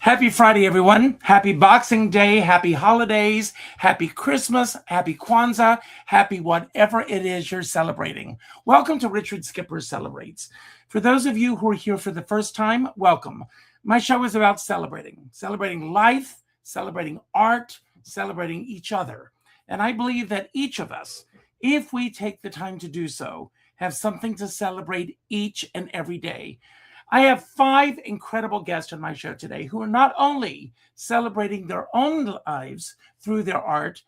Happy Friday, everyone. Happy Boxing Day, happy holidays, happy Christmas, happy Kwanzaa, happy whatever it is you're celebrating. Welcome to Richard Skipper Celebrates. For those of you who are here for the first time, welcome. My show is about celebrating life, celebrating art, celebrating each other. And I believe that each of us, if we take the time to do so, have something to celebrate each and every day. I have 5 incredible guests on my show today who are not only celebrating their own lives through their art,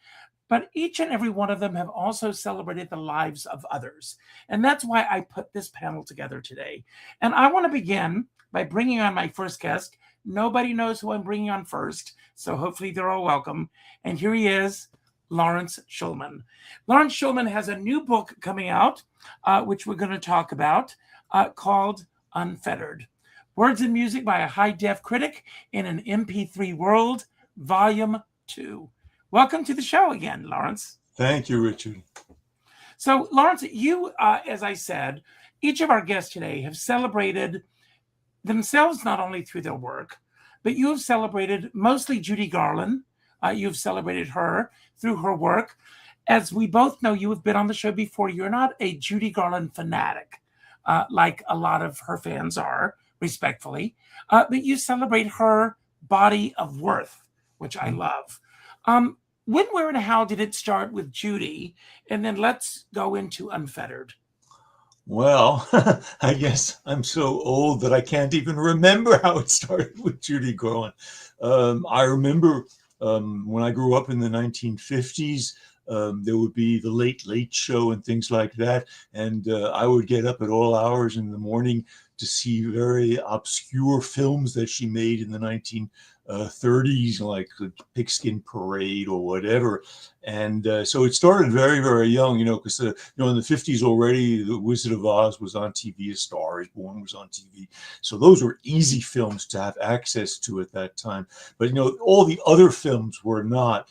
but each and every one of them have also celebrated the lives of others. And that's why I put this panel together today. And I want to begin by bringing on my first guest. Nobody knows who I'm bringing on first, so hopefully they're all welcome. And here he is, Lawrence Shulman. Lawrence Shulman has a new book coming out, which we're going to talk about, called Unfettered. Words and Music by a High-Def Critic in an MP3 World, Volume 2. Welcome to the show again, Lawrence. Thank you, Richard. So, Lawrence, you, as I said, each of our guests today have celebrated themselves not only through their work, but you have celebrated mostly Judy Garland. You've celebrated her through her work. As we both know, you have been on the show before. You're not a Judy Garland fanatic. Like a lot of her fans are, respectfully, but you celebrate her body of worth, which I love. When, where, and how did it start with Judy? And then let's go into Unfettered. Well, I guess I'm so old that I can't even remember how it started with Judy Garland. I remember when I grew up in the 1950s, there would be the Late Late Show and things like that. And I would get up at all hours in the morning to see very obscure films that she made in the 1930s, like the Pigskin Parade or whatever. And so it started very, very young, because, in the 50s already, The Wizard of Oz was on TV, A Star is Born was on TV. So those were easy films to have access to at that time. But, all the other films were not.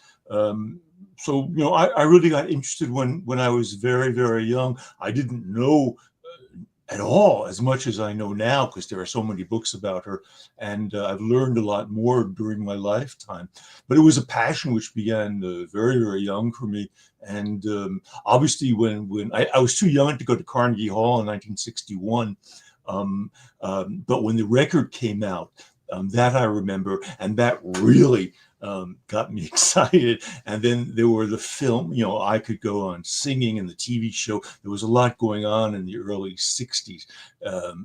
So, I really got interested when I was very, very young. I didn't know at all as much as I know now because there are so many books about her. And I've learned a lot more during my lifetime. But it was a passion which began very, very young for me. And obviously, when I was too young to go to Carnegie Hall in 1961. But when the record came out, that I remember, and that really got me excited. And then there were the film, I could go on singing and the TV show. There was a lot going on in the early 60s.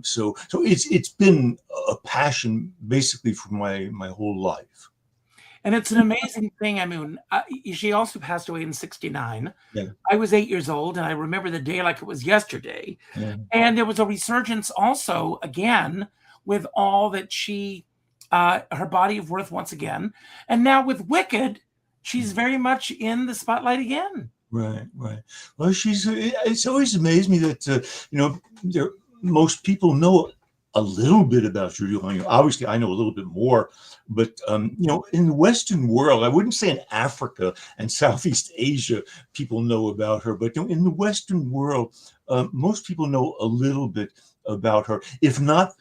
So it's been a passion basically for my whole life. And it's an amazing thing. I mean, she also passed away in 69. Yeah. I was 8 years old, and I remember the day like it was yesterday. Yeah. And there was a resurgence also, again, with all that she her body of worth once again. And now with Wicked, she's very much in the spotlight again. Right. Well, it's always amazed me that, most people know a little bit about Judy Garland. Obviously, I know a little bit more, but, in the Western world, I wouldn't say in Africa and Southeast Asia, people know about her, but in the Western world, most people know a little bit about her, if not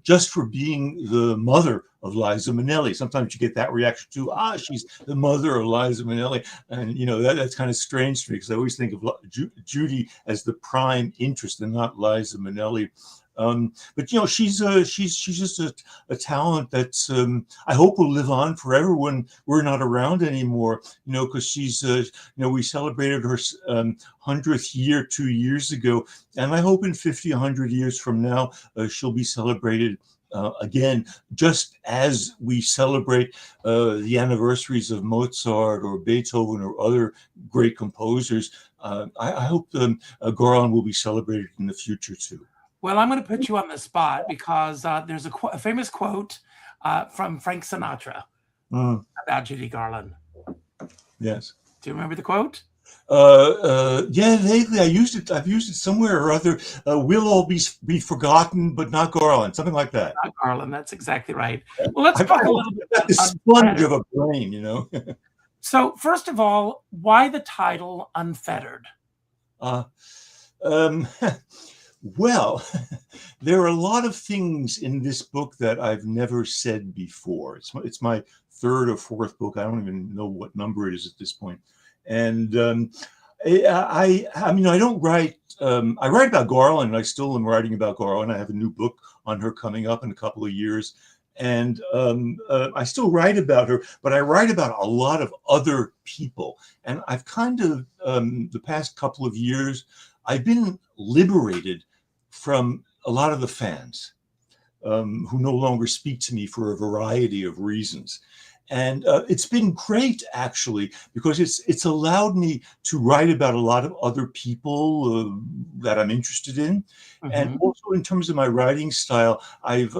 just for being the mother of Liza Minnelli. Sometimes you get that reaction too. She's the mother of Liza Minnelli. And, that's kind of strange to me because I always think of Judy as the prime interest and not Liza Minnelli. But, she's just a talent that's, I hope will live on forever when we're not around anymore, because she's, we celebrated her 100th year 2 years ago. And I hope in 50, 100 years from now, she'll be celebrated again, just as we celebrate the anniversaries of Mozart or Beethoven or other great composers. I hope Garland will be celebrated in the future too. Well, I'm going to put you on the spot because there's a famous quote from Frank Sinatra about Judy Garland. Yes. Do you remember the quote? Yeah, vaguely. I've used it somewhere or other. We'll all be forgotten, but not Garland. Something like that. Not Garland. That's exactly right. Well, let's talk a little bit about the sponge of a brain, So, first of all, why the title Unfettered? Well, there are a lot of things in this book that I've never said before. It's my third or fourth book. I don't even know what number it is at this point. And I mean, I don't write. I write about Garland. I still am writing about Garland. I have a new book on her coming up in a couple of years, and I still write about her. But I write about a lot of other people, and I've kind of the past couple of years, I've been liberated from a lot of the fans who no longer speak to me for a variety of reasons. And it's been great, actually, because it's allowed me to write about a lot of other people that I'm interested in, and also in terms of my writing style, I've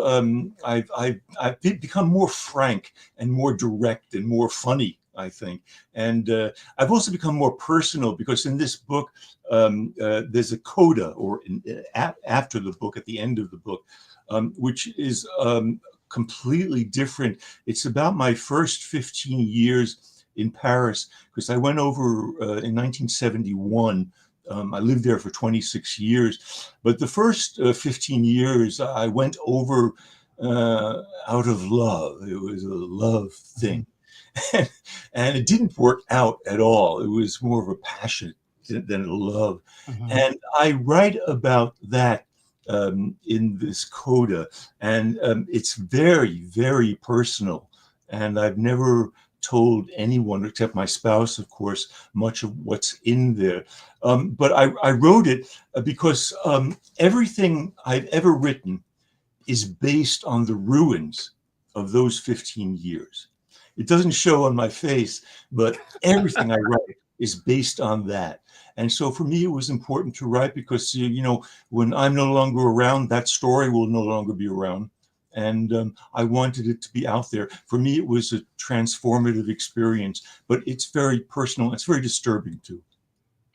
become more frank and more direct and more funny, I think, and I've also become more personal because in this book there's a coda, or after the book, at the end of the book, which is completely different. It's about my first 15 years in Paris, because I went over in 1971. I lived there for 26 years, but the first 15 years I went over out of love. It was a love thing. And it didn't work out at all. It was more of a passion than a love. And I write about that in this coda, and it's very, very personal. And I've never told anyone, except my spouse, of course, much of what's in there. But I wrote it because everything I've ever written is based on the ruins of those 15 years. It doesn't show on my face, but everything I write is based on that. And so for me, it was important to write because, you know, when I'm no longer around, that story will no longer be around. And I wanted it to be out there. For me, it was a transformative experience, but it's very personal. It's very disturbing too.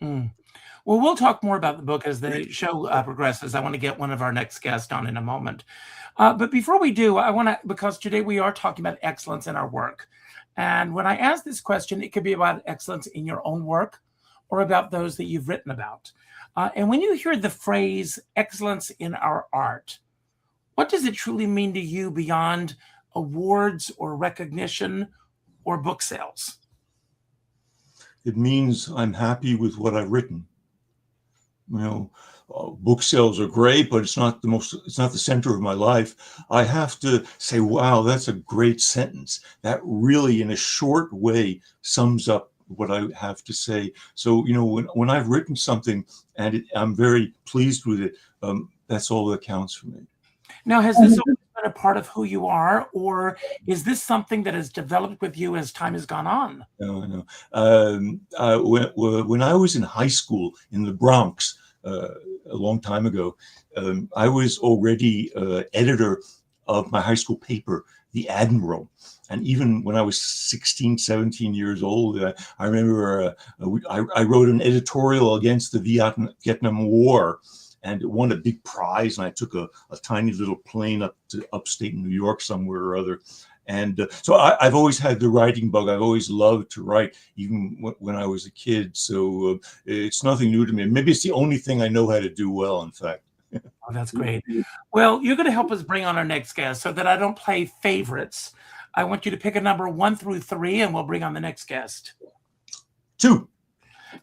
Well, we'll talk more about the book as the show progresses. I want to get one of our next guests on in a moment. But before we do, I want to, because today we are talking about excellence in our work. And when I ask this question, it could be about excellence in your own work or about those that you've written about. And when you hear the phrase excellence in our art, what does it truly mean to you beyond awards or recognition or book sales? It means I'm happy with what I've written. You know, book sales are great, but it's not the center of my life. I have to say, wow, that's a great sentence. That really, in a short way, sums up what I have to say. So, you know, when I've written something and I'm very pleased with it, that's all that counts for me. Now, has this always been a part of who you are, or is this something that has developed with you as time has gone on? No. When I was in high school in the Bronx a long time ago, I was already editor of my high school paper, The Admiral. And even when I was 16, 17 years old, I remember I wrote an editorial against the Vietnam War, and it won a big prize. And I took a tiny little plane up to upstate New York somewhere or other. And so I've always had the writing bug. I've always loved to write, even when I was a kid. So it's nothing new to me. Maybe it's the only thing I know how to do well, in fact. Oh, that's great. Well, you're going to help us bring on our next guest so that I don't play favorites. I want you to pick a number 1 through 3, and we'll bring on the next guest. 2.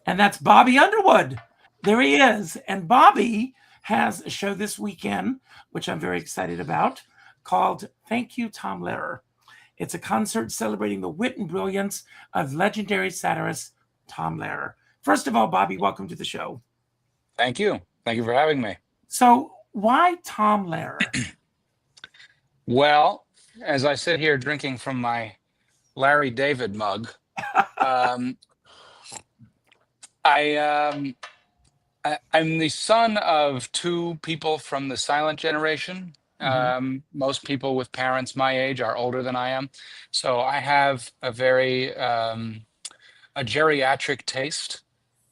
And that's Bobby Underwood. There he is. And Bobby has a show this weekend, which I'm very excited about, called Thank You, Tom Lehrer. It's a concert celebrating the wit and brilliance of legendary satirist Tom Lehrer. First of all, Bobby, welcome to the show. Thank you. Thank you for having me. So why Tom Lehrer? Well, as I sit here drinking from my Larry David mug, I'm the son of 2 people from the silent generation. Most people with parents my age are older than I am. So I have a very a geriatric taste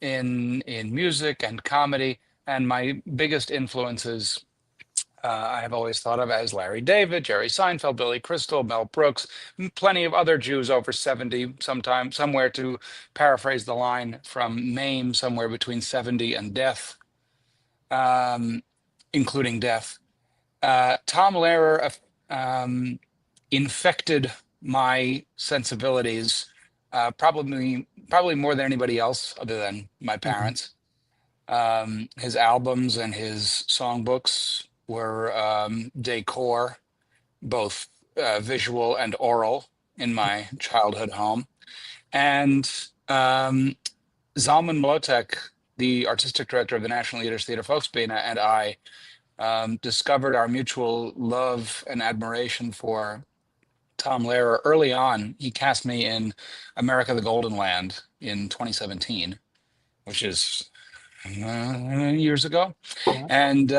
in music and comedy. And my biggest influences I have always thought of as Larry David, Jerry Seinfeld, Billy Crystal, Mel Brooks, plenty of other Jews over 70, somewhere, to paraphrase the line from Mame, somewhere between 70 and death. including death. Tom Lehrer infected my sensibilities, probably more than anybody else other than my parents. His albums and his songbooks were decor, both visual and oral, in my childhood home. And Zalman Mlotek, the artistic director of the National Yiddish Theater Folksbiene, and I discovered our mutual love and admiration for Tom Lehrer early on. He cast me in America the Golden Land in 2017, which is years ago. And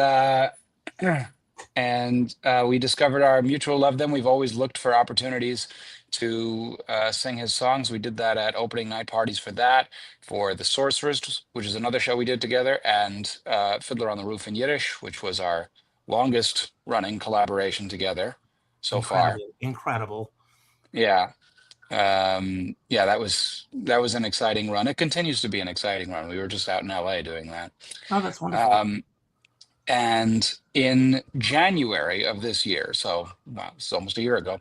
we discovered our mutual love. Then we've always looked for opportunities to sing his songs. We did that at opening night parties for The Sorcerers, which is another show we did together, and Fiddler on the Roof in Yiddish, which was our longest running collaboration together so far. Incredible. Yeah. That was an exciting run. It continues to be an exciting run. We were just out in LA doing that. Oh, that's wonderful. And in January of this year, so it's almost a year ago,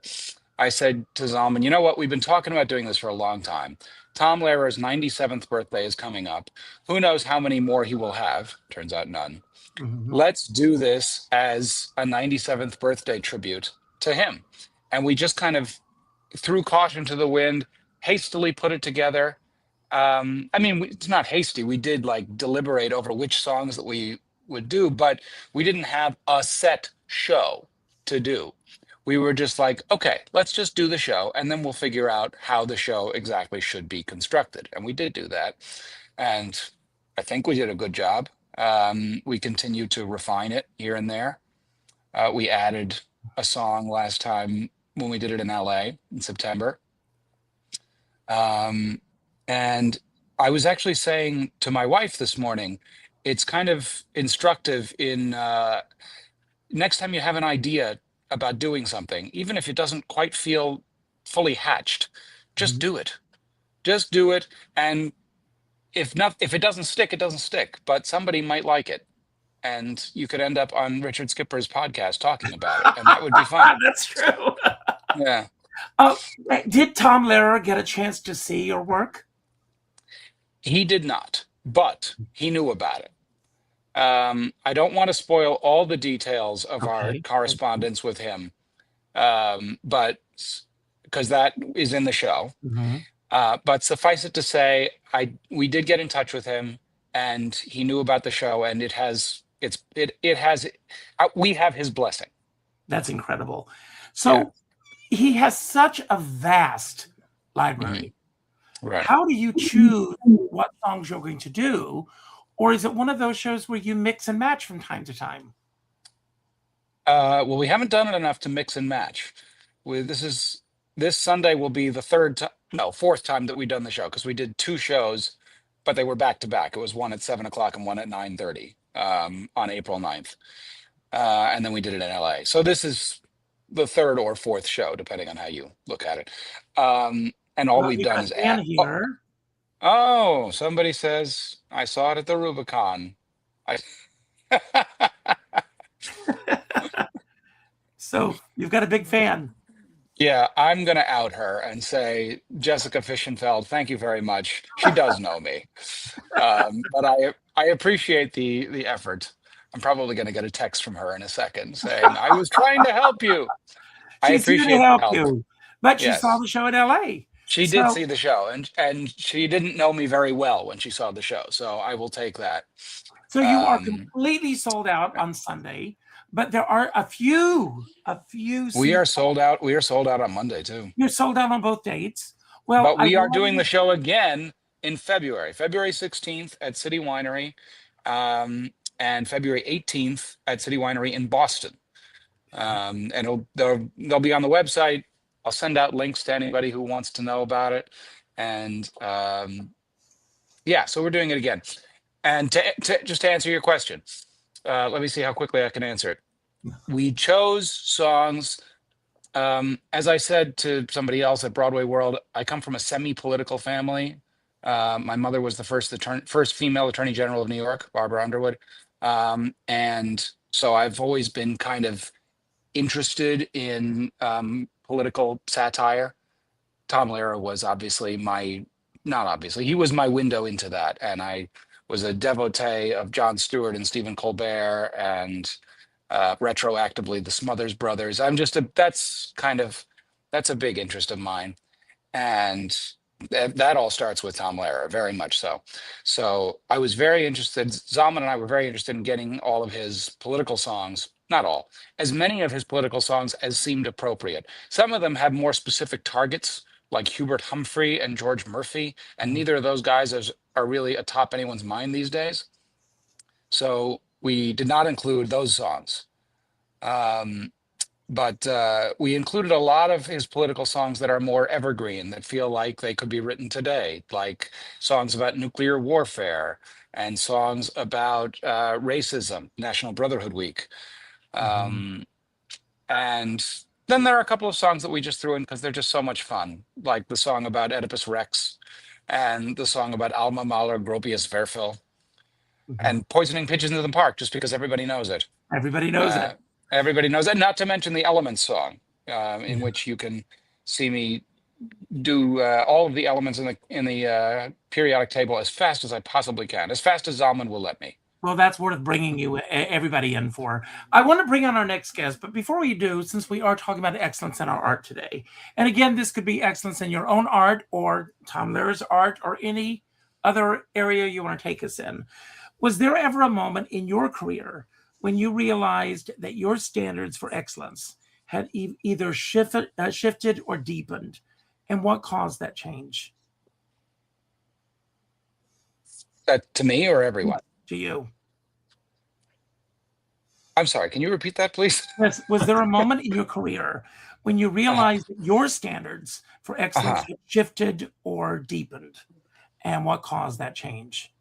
I said to Zalman, you know what? We've been talking about doing this for a long time. Tom Lehrer's 97th birthday is coming up. Who knows how many more he will have? Turns out none. Let's do this as a 97th birthday tribute to him. And we just kind of threw caution to the wind, hastily put it together. It's not hasty. We did deliberate over which songs that we would do, but we didn't have a set show to do. We were just like, okay, let's just do the show, and then we'll figure out how the show exactly should be constructed. And we did do that. And I think we did a good job. We continue to refine it here and there. We added a song last time when we did it in LA in September. And I was actually saying to my wife this morning, it's kind of instructive in next time you have an idea about doing something, even if it doesn't quite feel fully hatched, just do it. Just do it. And if it doesn't stick, it doesn't stick, but somebody might like it. And you could end up on Richard Skipper's podcast talking about it, and that would be fun. That's true. Yeah. Did Tom Lehrer get a chance to see your work? He did not, but he knew about it. I don't want to spoil all the details of our correspondence with him, but because that is in the show. But suffice it to say, we did get in touch with him, and he knew about the show, and we have his blessing. That's incredible. So he has such a vast library. Right. How do you choose what songs you're going to do? Or is it one of those shows where you mix and match from time to time? Well, we haven't done it enough to mix and match. This Sunday will be the fourth time that we've done the show, because we did two shows, but they were back to back. It was one at 7:00 and one at 9:30 on April 9th. And then we did it in LA. So this is the third or fourth show, depending on how you look at it. And all we've done is add here. Oh, somebody says, I saw it at the Rubicon. So you've got a big fan. Yeah, I'm going to out her and say, Jessica Fischenfeld, thank you very much. She does know me. But I appreciate the effort. I'm probably going to get a text from her in a second saying, I was trying to help you. I appreciate the help. You. But she saw the show in LA. She did see the show, and she didn't know me very well when she saw the show, so I will take that. So you are completely sold out on Sunday, but there are a few. We are sold out. We are sold out on Monday too. You're sold out on both dates. Well, but we are doing the show again in February 16th at City Winery, and February 18th at City Winery in Boston. And they'll be on the website. I'll send out links to anybody who wants to know about it. And so we're doing it again. And just to answer your question, let me see how quickly I can answer it. We chose songs, as I said to somebody else at Broadway World, I come from a semi-political family. My mother was the first female attorney general of New York, Barbara Underwood. And so I've always been kind of interested in political satire. Tom Lehrer was obviously not obviously, he was my window into that. And I was a devotee of Jon Stewart and Stephen Colbert and retroactively the Smothers Brothers. That's a big interest of mine. And that all starts with Tom Lehrer, very much so. So I was very interested. Zalman and I were very interested in getting all of his political songs, not all, as many of his political songs as seemed appropriate. Some of them have more specific targets, like Hubert Humphrey and George Murphy, and neither of those guys are really atop anyone's mind these days. So we did not include those songs. But we included a lot of his political songs that are more evergreen, that feel like they could be written today, like songs about nuclear warfare and songs about racism, National Brotherhood Week. And then there are a couple of songs that we just threw in because they're just so much fun, like the song about Oedipus Rex and the song about Alma Mahler Gropius Werfel and poisoning pigeons in the park, just because everybody knows it. Everybody knows it. Everybody knows that, not to mention the Elements song, in which you can see me do all of the elements in the periodic table as fast as I possibly can, as fast as Zalman will let me. Well, that's worth bringing you everybody in for. I want to bring on our next guest, but before we do, since we are talking about excellence in our art today, and again, this could be excellence in your own art or Tom Lehrer's art or any other area you want to take us in. Was there ever a moment in your career when you realized that your standards for excellence had either shifted or deepened? And what caused that change? That to me or everyone? To you. I'm sorry, can you repeat that, please? Yes. Was there a moment in your career when you realized that your standards for excellence had shifted or deepened? And what caused that change?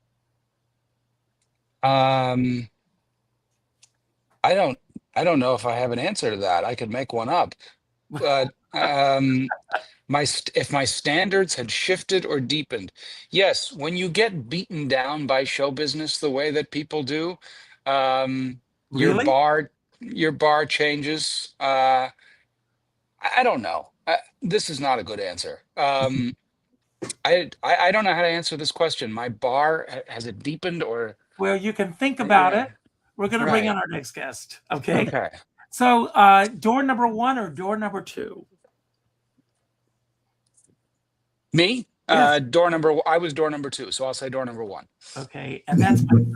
I don't know if I have an answer to that. I could make one up, but if my standards had shifted or deepened, yes. When you get beaten down by show business the way that people do, Really? your bar changes. I don't know. This is not a good answer. I don't know how to answer this question. My bar, has it deepened or? Well, you can think about it. We're going to bring on our next guest. Okay. Okay. So door number 1 or door number 2? Me? Yes. I was door number 2, so I'll say door number 1. Okay. And that's my friend,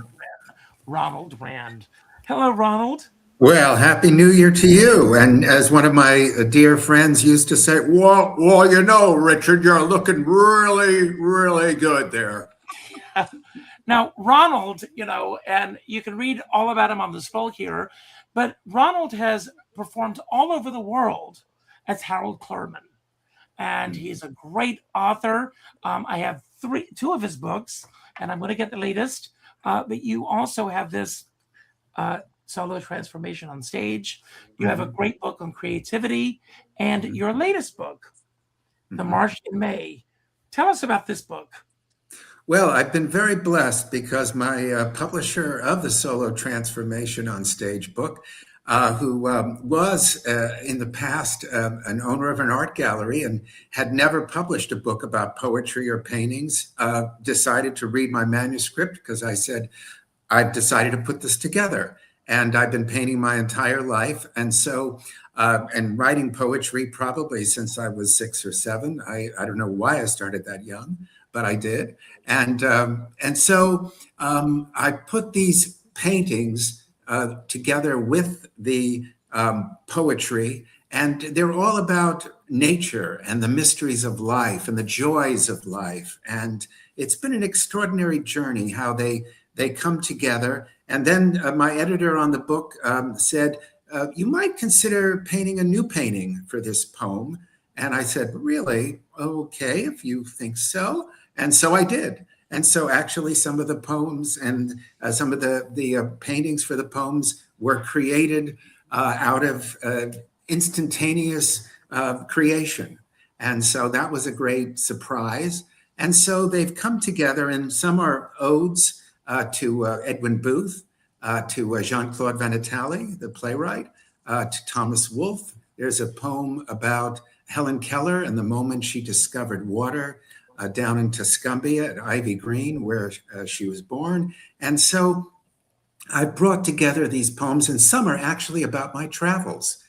Ronald Rand. Hello, Ronald. Well, Happy New Year to you. And as one of my dear friends used to say, well, you know, Richard, you're looking really, really good there. Now, Ronald, and you can read all about him on the scroll here, but Ronald has performed all over the world as Harold Clurman. And he's a great author. I have 2 of his books, and I'm going to get the latest. But you also have this solo transformation on stage. You have a great book on creativity, and your latest book, The Marsh in May. Tell us about this book. Well, I've been very blessed because my publisher of the Solo Transformation on Stage book, who was in the past an owner of an art gallery and had never published a book about poetry or paintings, decided to read my manuscript because I said, I've decided to put this together. And I've been painting my entire life. And so, and writing poetry probably since I was 6 or 7. I don't know why I started that young, but I did. And so I put these paintings together with the poetry, and they're all about nature and the mysteries of life and the joys of life. And it's been an extraordinary journey how they come together. And then my editor on the book said, you might consider painting a new painting for this poem. And I said, really? Okay, if you think so. And so I did. And so actually some of the poems and some of the paintings for the poems were created out of instantaneous creation. And so that was a great surprise. And so they've come together, and some are odes to Edwin Booth. to Jean-Claude Van Natali, the playwright, to Thomas Wolfe. There's a poem about Helen Keller and the moment she discovered water down in Tuscumbia at Ivy Green, where she was born. And so I brought together these poems, and some are actually about my travels,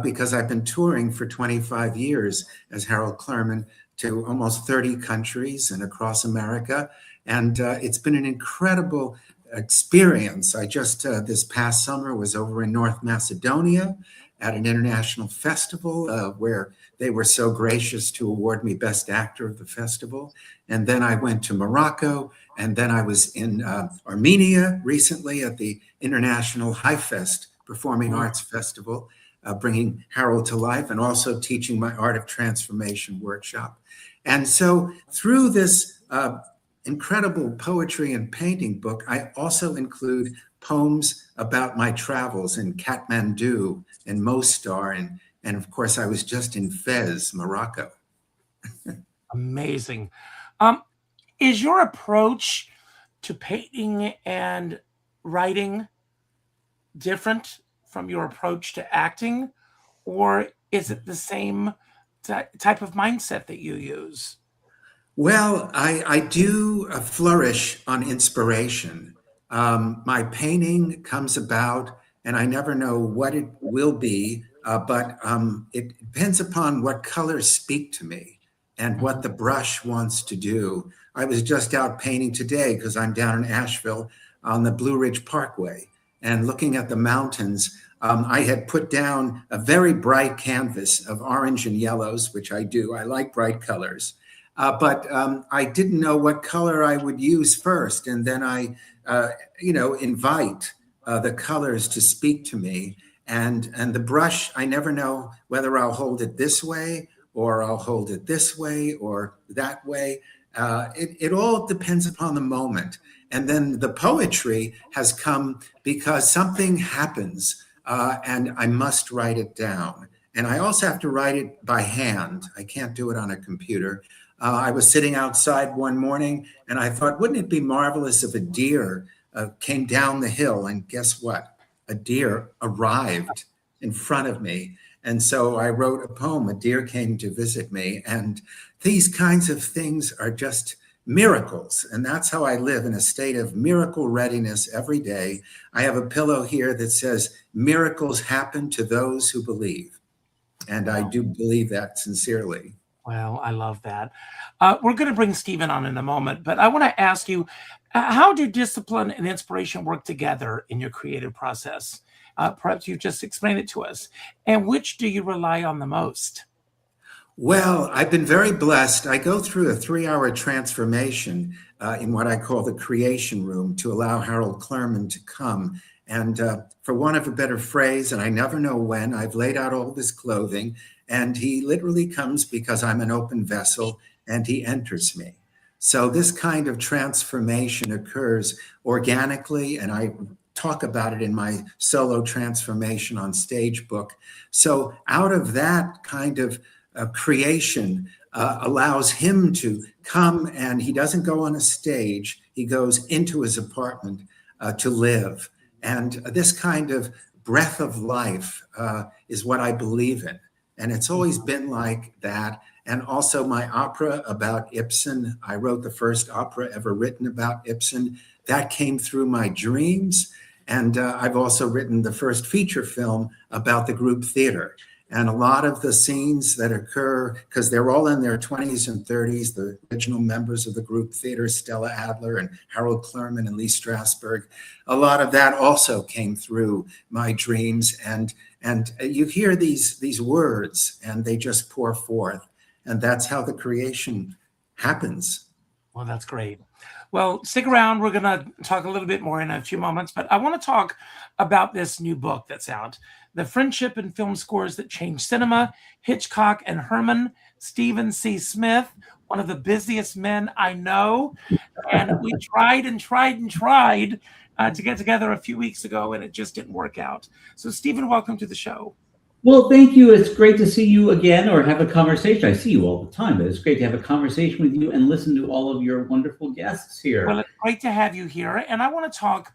because I've been touring for 25 years as Harold Clurman to almost 30 countries and across America. And it's been an incredible experience. I just, this past summer, was over in North Macedonia at an international festival where they were so gracious to award me Best Actor of the festival. And then I went to Morocco, and then I was in Armenia recently at the International High Fest Performing Arts Festival, bringing Harold to life, and also teaching my Art of Transformation workshop. And so through this incredible poetry and painting book, I also include poems about my travels in Kathmandu and Mostar, and of course I was just in Fez, Morocco. Amazing. Is your approach to painting and writing different from your approach to acting, or is it the same type of mindset that you use? Well, I do flourish on inspiration. My painting comes about, and I never know what it will be, but it depends upon what colors speak to me and what the brush wants to do. I was just out painting today because I'm down in Asheville on the Blue Ridge Parkway, and looking at the mountains. I had put down a very bright canvas of orange and yellows, which I do. I like bright colors. But I didn't know what color I would use first. And then I, invite the colors to speak to me. And the brush, I never know whether I'll hold it this way, or I'll hold it this way, or that way. It all depends upon the moment. And then the poetry has come because something happens, and I must write it down. And I also have to write it by hand. I can't do it on a computer. I was sitting outside one morning, and I thought, wouldn't it be marvelous if a deer came down the hill? And guess what? A deer arrived in front of me. And so I wrote a poem, A Deer Came to Visit Me. And these kinds of things are just miracles. And that's how I live, in a state of miracle readiness every day. I have a pillow here that says, miracles happen to those who believe. And I do believe that sincerely. Well, I love that. We're going to bring Stephen on in a moment, but I want to ask you, how do discipline and inspiration work together in your creative process? Perhaps you just explain it to us. And which do you rely on the most? Well, I've been very blessed. I go through a 3-hour transformation in what I call the creation room to allow Harold Clurman to come. And for want of a better phrase, and I never know when, I've laid out all this clothing, and he literally comes because I'm an open vessel, and he enters me. So this kind of transformation occurs organically, and I talk about it in my solo transformation on stage book. So out of that kind of creation allows him to come, and he doesn't go on a stage, he goes into his apartment to live. And this kind of breath of life is what I believe in. And it's always been like that. And also my opera about Ibsen, I wrote the first opera ever written about Ibsen. That came through my dreams. And I've also written the first feature film about the group theater. And a lot of the scenes that occur, because they're all in their 20s and 30s, the original members of the group theater, Stella Adler and Harold Clurman and Lee Strasberg, a lot of that also came through my dreams. And you hear these words, and they just pour forth. And that's how the creation happens. Well, that's great. Well, stick around. We're going to talk a little bit more in a few moments, but I want to talk about this new book that's out, The Friendship and Film Scores That Changed Cinema, Hitchcock and Herman, Stephen C. Smith, one of the busiest men I know. And we tried to get together a few weeks ago, and it just didn't work out. So, Stephen, welcome to the show. Well, thank you. It's great to see you again, or have a conversation. I see you all the time, but it's great to have a conversation with you and listen to all of your wonderful guests here. Well, it's great to have you here. And I want to talk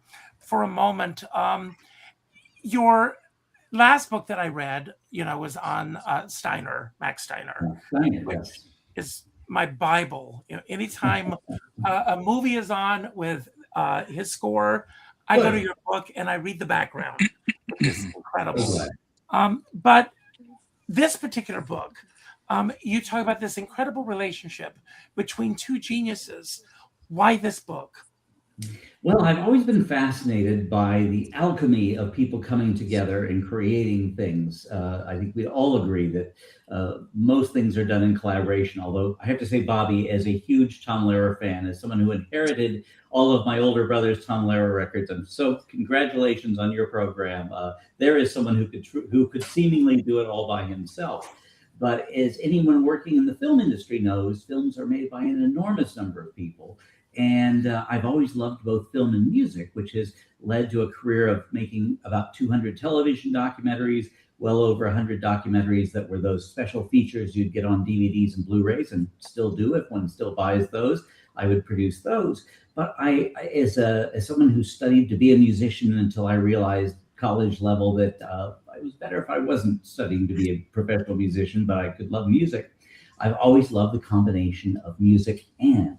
for a moment. Your last book that I read, was on Max Steiner, which is my Bible. Anytime a movie is on with his score, I go to your book and I read the background, which is incredible. But this particular book, you talk about this incredible relationship between two geniuses. Why this book? Well, I've always been fascinated by the alchemy of people coming together and creating things. I think we all agree that most things are done in collaboration, although I have to say, Bobby, as a huge Tom Lehrer fan, as someone who inherited all of my older brother's Tom Lehrer records, so congratulations on your program. There is someone who could seemingly do it all by himself. But as anyone working in the film industry knows, films are made by an enormous number of people. And I've always loved both film and music, which has led to a career of making about 200 television documentaries, well over 100 documentaries that were those special features you'd get on DVDs and Blu-rays, and still do if one still buys those. I would produce those. But I as someone who studied to be a musician until I realized college level that it was better if I wasn't studying to be a professional musician, but I could love music. I've always loved the combination of music and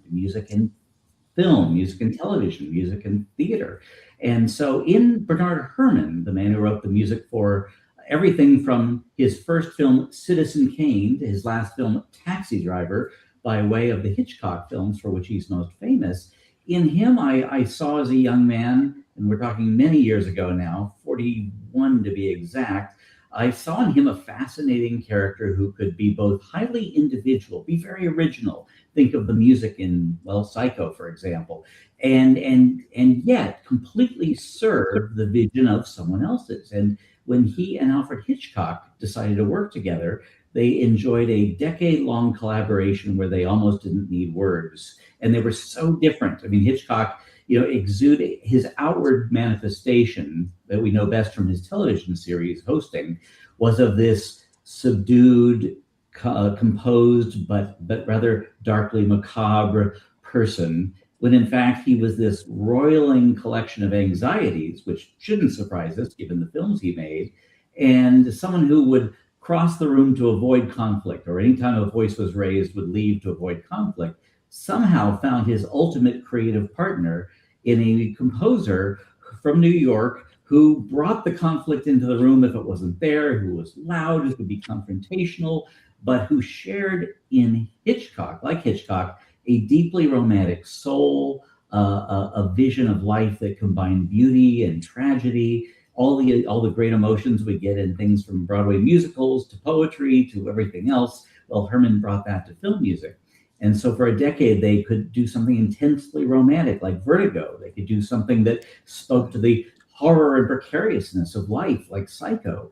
film, music and television, music and theater. And so in Bernard Herrmann, the man who wrote the music for everything from his first film, Citizen Kane, to his last film, Taxi Driver, by way of the Hitchcock films for which he's most famous, in him I saw as a young man, and we're talking many years ago now, 41 to be exact, I saw in him a fascinating character who could be both highly individual, be very original. Think of the music in, Psycho, for example, and yet completely serve the vision of someone else's. And when he and Alfred Hitchcock decided to work together, they enjoyed a decade-long collaboration where they almost didn't need words. And they were so different. I mean, Hitchcock, exuded his outward manifestation that we know best from his television series hosting was of this subdued, composed, but rather darkly macabre person, when in fact he was this roiling collection of anxieties, which shouldn't surprise us given the films he made, and someone who would cross the room to avoid conflict, or anytime a voice was raised would leave to avoid conflict, somehow found his ultimate creative partner in a composer from New York who brought the conflict into the room if it wasn't there, who was loud, who could be confrontational, but who shared in Hitchcock, like Hitchcock, a deeply romantic soul, a vision of life that combined beauty and tragedy, all the great emotions we get in things from Broadway musicals to poetry to everything else. Well, Herrmann brought that to film music. And so for a decade, they could do something intensely romantic like Vertigo. They could do something that spoke to the horror and precariousness of life like Psycho.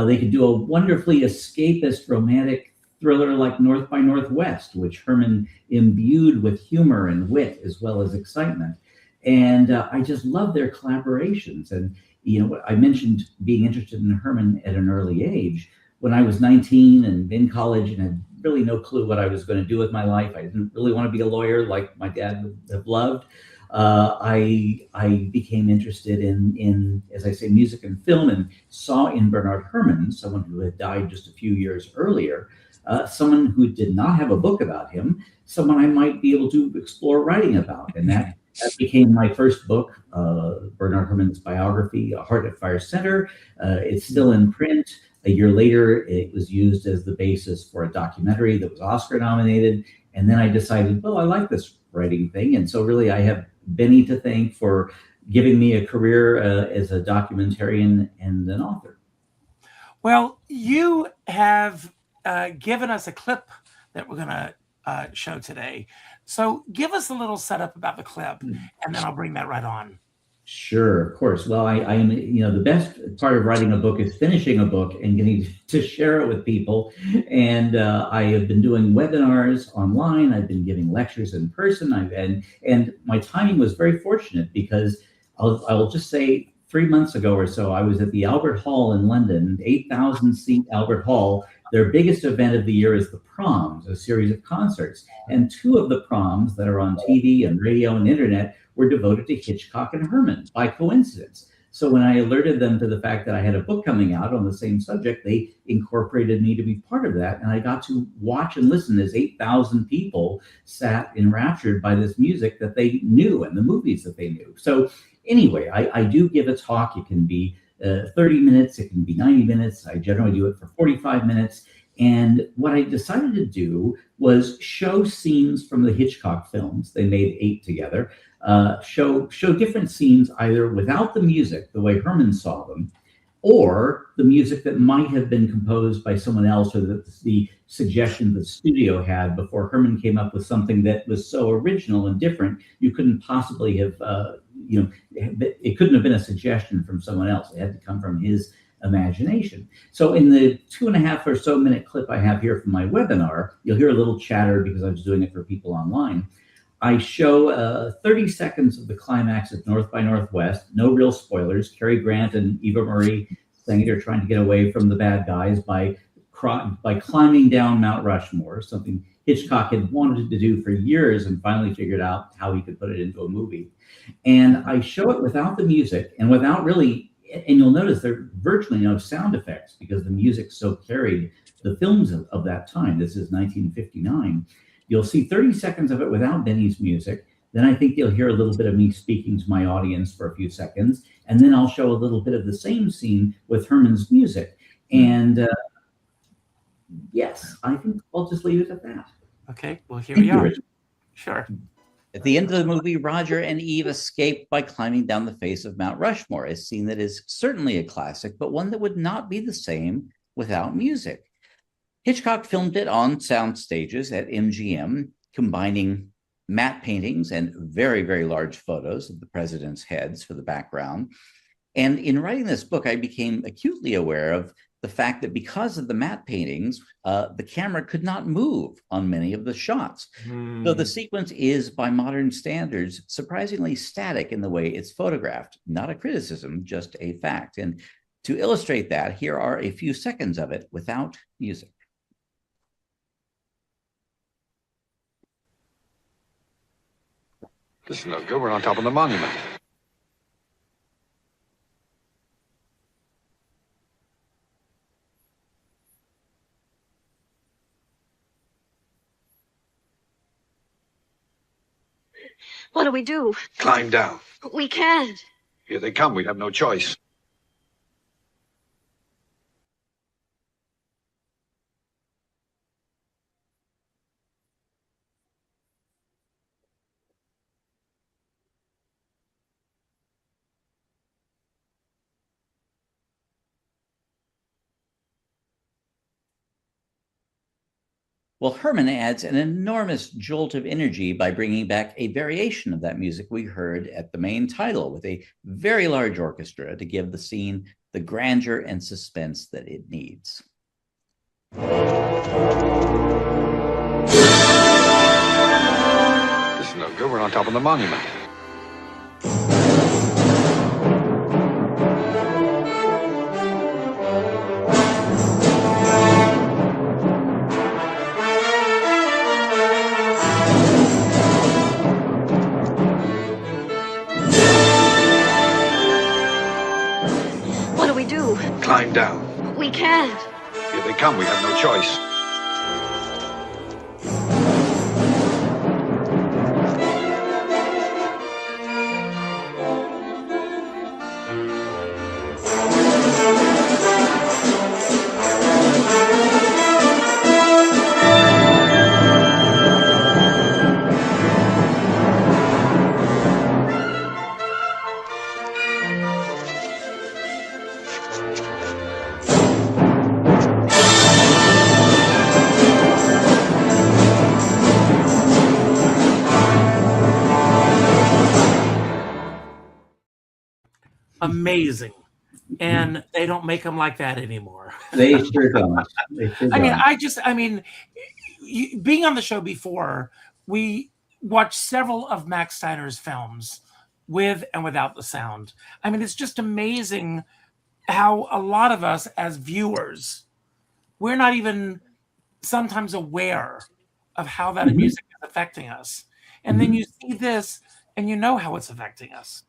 They could do a wonderfully escapist romantic thriller like North by Northwest, which Herrmann imbued with humor and wit as well as excitement. And I just love their collaborations. And, I mentioned being interested in Herrmann at an early age. When I was 19 and in college and had really no clue what I was going to do with my life, I didn't really want to be a lawyer like my dad would have loved. I became interested in, as I say, music and film, and saw in Bernard Herrmann, someone who had died just a few years earlier, someone who did not have a book about him, someone I might be able to explore writing about. And that became my first book, Bernard Herrmann's biography, A Heart at Fire Center. It's still in print. A year later, it was used as the basis for a documentary that was Oscar nominated. And then I decided, I like this writing thing. And so really I have Benny to thank for giving me a career as a documentarian and an author. Well, you have given us a clip that we're going to show today. So give us a little setup about the clip, and then I'll bring that right on. Sure, of course. Well, I'm, the best part of writing a book is finishing a book and getting to share it with people. And I have been doing webinars online. I've been giving lectures in person. And my timing was very fortunate because I'll just say 3 months ago or so, I was at the Albert Hall in London, 8,000 seat Albert Hall, Their biggest event of the year is the Proms, a series of concerts. And two of the Proms that are on TV and radio and internet were devoted to Hitchcock and Herman by coincidence. So when I alerted them to the fact that I had a book coming out on the same subject, they incorporated me to be part of that. And I got to watch and listen as 8,000 people sat enraptured by this music that they knew and the movies that they knew. So anyway, I do give a talk. It can be 30 minutes, it can be 90 minutes. I generally do it for 45 minutes. And what I decided to do was show scenes from the Hitchcock films. They made 8 together. Show different scenes either without the music, the way Herman saw them, or the music that might have been composed by someone else, or the suggestion the studio had before Herman came up with something that was so original and different, you couldn't possibly have, it couldn't have been a suggestion from someone else. It had to come from his imagination. So in the 2.5 or so minute clip I have here from my webinar, you'll hear a little chatter because I was doing it for people online. I show 30 seconds of the climax of North by Northwest, no real spoilers. Cary Grant and Eva Marie saying they're trying to get away from the bad guys by climbing down Mount Rushmore, something Hitchcock had wanted to do for years and finally figured out how he could put it into a movie. And I show it without the music and without really, and you'll notice there are virtually no sound effects because the music so carried the films of that time. This is 1959. You'll see 30 seconds of it without Benny's music. Then I think you'll hear a little bit of me speaking to my audience for a few seconds. And then I'll show a little bit of the same scene with Herman's music. And yes, I think I'll just leave it at that. Okay, well, here we are. Sure. At the end of the movie, Roger and Eve escape by climbing down the face of Mount Rushmore, a scene that is certainly a classic, but one that would not be the same without music. Hitchcock filmed it on sound stages at MGM, combining matte paintings and very, very large photos of the president's heads for the background. And in writing this book, I became acutely aware of the fact that because of the matte paintings, the camera could not move on many of the shots. So the sequence is, by modern standards, surprisingly static in the way it's photographed. Not a criticism, just a fact. And to illustrate that, here are a few seconds of it without music. This is no good. We're on top of the monument. What do we do? Climb down. We can't. Here they come. We have no choice. Well, Herman adds an enormous jolt of energy by bringing back a variation of that music we heard at the main title with a very large orchestra to give the scene the grandeur and suspense that it needs. This is no good. We're on top of the monument. Climb down. We can't. Here they come. We have no choice. Amazing. And they don't make them like that anymore. They sure don't. Being on the show before, we watched several of Max Steiner's films with and without the sound. I mean, it's just amazing how a lot of us as viewers we're not even sometimes aware of how that music is affecting us. And then you see this and you know how it's affecting us.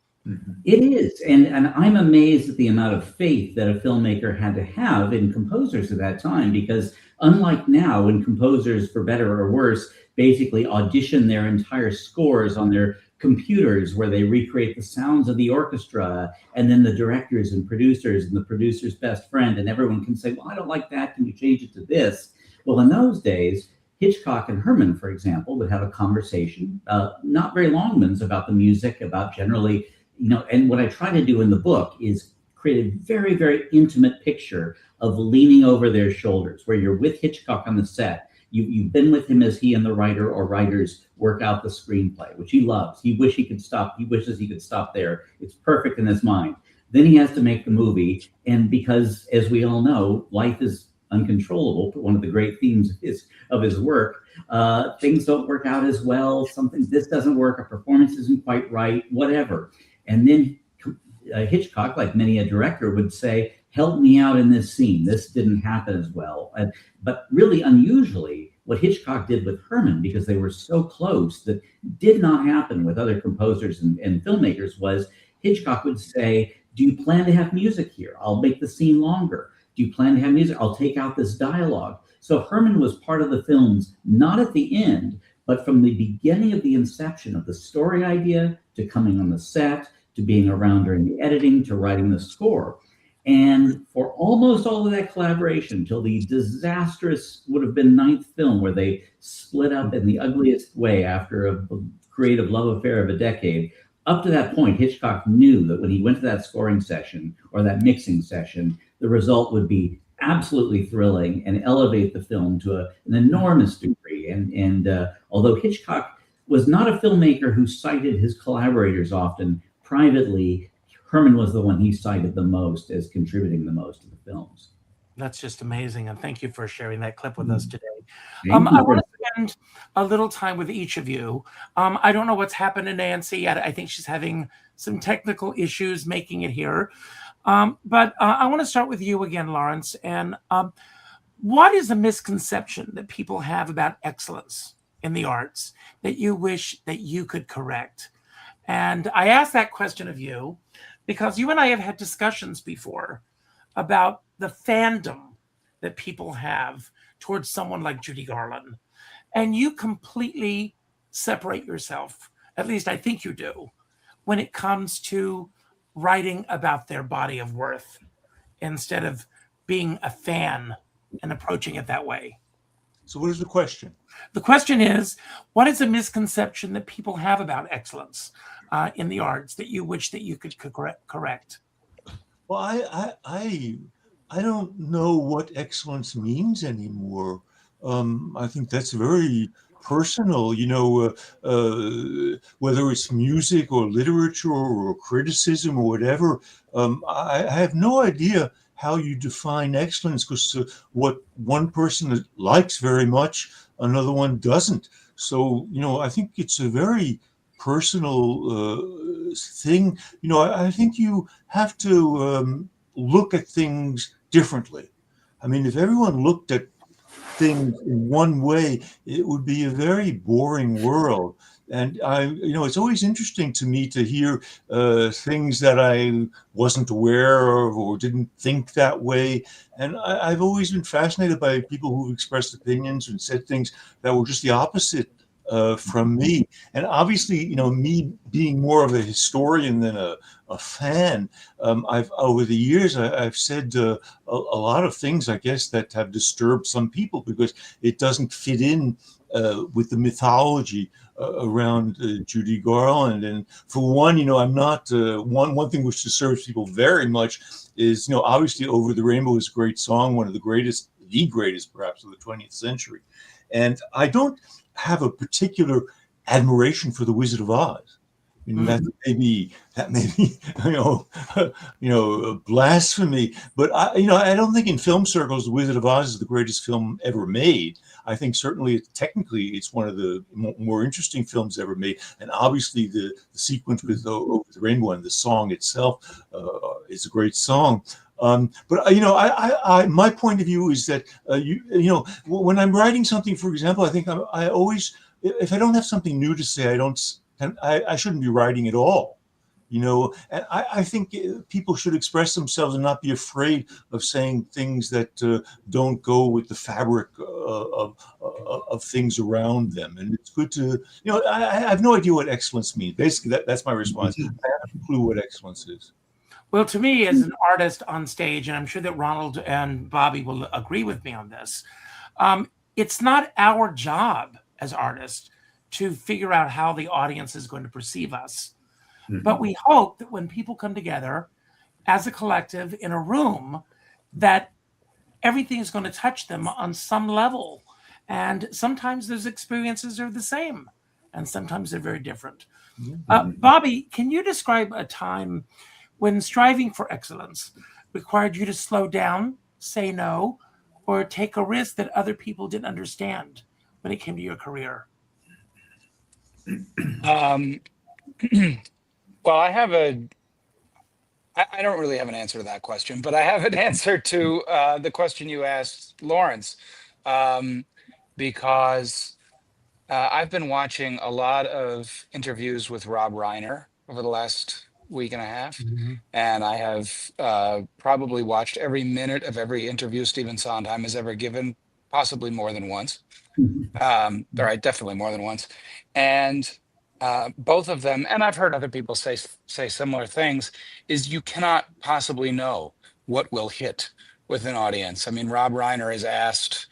It is. And I'm amazed at the amount of faith that a filmmaker had to have in composers at that time, because unlike now, when composers, for better or worse, basically audition their entire scores on their computers where they recreate the sounds of the orchestra, and then the directors and producers and the producer's best friend, and everyone can say, well, I don't like that. Can you change it to this? Well, in those days, Hitchcock and Herman, for example, would have a conversation, not very long ones, about the music, about generally, and what I try to do in the book is create a very, very intimate picture of leaning over their shoulders, where you're with Hitchcock on the set. You've been with him as he and the writer or writers work out the screenplay, which he loves. He wishes he could stop there. It's perfect in his mind. Then he has to make the movie. And because, as we all know, life is uncontrollable, one of the great themes of his work, things don't work out as well. This doesn't work. A performance isn't quite right, whatever. And then Hitchcock, like many a director, would say, help me out in this scene. This didn't happen as well. But really unusually, what Hitchcock did with Herman, because they were so close, that did not happen with other composers and filmmakers, was Hitchcock would say, do you plan to have music here? I'll make the scene longer. Do you plan to have music? I'll take out this dialogue. So Herman was part of the films, not at the end, but from the beginning of the inception of the story idea to coming on the set, to being around during the editing, to writing the score. And for almost all of that collaboration, till the disastrous would have been ninth film, where they split up in the ugliest way after a creative love affair of a decade, up to that point, Hitchcock knew that when he went to that scoring session or that mixing session, the result would be absolutely thrilling and elevate the film to an enormous degree. And although Hitchcock was not a filmmaker who cited his collaborators often, privately, Herman was the one he cited the most as contributing the most to the films. That's just amazing. And thank you for sharing that clip with us today. I want to spend a little time with each of you. I don't know what's happened to Nancy. I think she's having some technical issues making it here. But I want to start with you again, Lawrence. And what is a misconception that people have about excellence in the arts that you wish that you could correct? And I ask that question of you because you and I have had discussions before about the fandom that people have towards someone like Judy Garland. And you completely separate yourself, at least I think you do, when it comes to writing about their body of worth instead of being a fan and approaching it that way. So what is the question? The question is, what is a misconception that people have about excellence in the arts that you wish that you could correct? Well, I don't know what excellence means anymore. I think that's very personal, whether it's music or literature or criticism or whatever. I have no idea how you define excellence, because what one person likes very much, another one doesn't. So, I think it's a very personal thing. I think you have to look at things differently. I mean, if everyone looked at things in one way, it would be a very boring world. And it's always interesting to me to hear things that I wasn't aware of or didn't think that way. And I've always been fascinated by people who've expressed opinions and said things that were just the opposite from me. And obviously, me being more of a historian than a fan, I've over the years I've said a lot of things, I guess, that have disturbed some people because it doesn't fit in with the mythology around Judy Garland. And for one, I'm not one thing which disturbs people very much is, obviously Over the Rainbow is a great song, one of the greatest perhaps of the 20th century. And I don't have a particular admiration for the Wizard of Oz. That may be blasphemy, but I don't think in film circles the Wizard of Oz is the greatest film ever made. I think certainly technically it's one of the more interesting films ever made, and obviously the sequence with Over the Rainbow and the song itself is a great song. But my point of view is that when I'm writing something, for example, I think I always, if I don't have something new to say, I shouldn't be writing at all. And I think people should express themselves and not be afraid of saying things that don't go with the fabric of things around them. And it's good to, I have no idea what excellence means. Basically, that's my response. I have no clue what excellence is. Well, to me, as an artist on stage, and I'm sure that Ronald and Bobby will agree with me on this, it's not our job as artists to figure out how the audience is going to perceive us. But we hope that when people come together as a collective in a room, that everything is going to touch them on some level. And sometimes those experiences are the same, and sometimes they're very different. Bobby, can you describe a time when striving for excellence required you to slow down, say no, or take a risk that other people didn't understand when it came to your career? Well, I don't really have an answer to that question, but I have an answer to the question you asked Lawrence, because I've been watching a lot of interviews with Rob Reiner over the last week and a half, and I have probably watched every minute of every interview Stephen Sondheim has ever given, possibly more than once. All right, definitely more than once. And both of them, and I've heard other people say similar things, is you cannot possibly know what will hit with an audience. I mean, Rob Reiner is asked,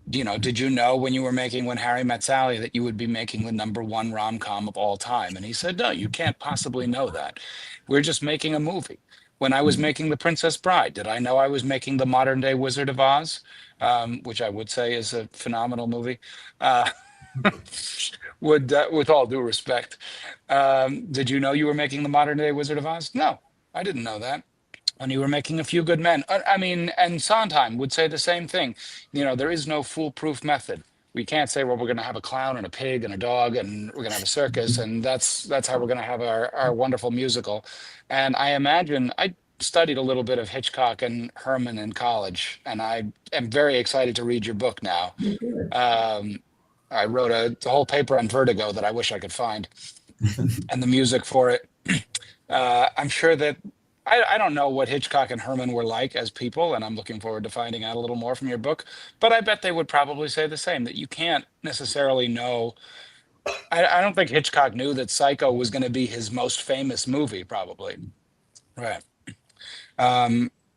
did you know when you were making When Harry Met Sally that you would be making the #1 rom-com of all time? And he said, no, you can't possibly know that. We're just making a movie. When I was making The Princess Bride, did I know I was making the modern day Wizard of Oz, which I would say is a phenomenal movie? With all due respect, did you know you were making the modern day Wizard of Oz? No, I didn't know that. When you were making A Few Good Men, I mean, and Sondheim would say the same thing. There is no foolproof method. We can't say, well, we're going to have a clown and a pig and a dog and we're going to have a circus, and that's how we're going to have our wonderful musical. And I imagine I studied a little bit of Hitchcock and Herman in college, and I am very excited to read your book now. I wrote a whole paper on Vertigo that I wish I could find, and the music for it. I'm sure that I don't know what Hitchcock and Herman were like as people, and I'm looking forward to finding out a little more from your book. But I bet they would probably say the same, that you can't necessarily know. I don't think Hitchcock knew that Psycho was going to be his most famous movie, probably. Right.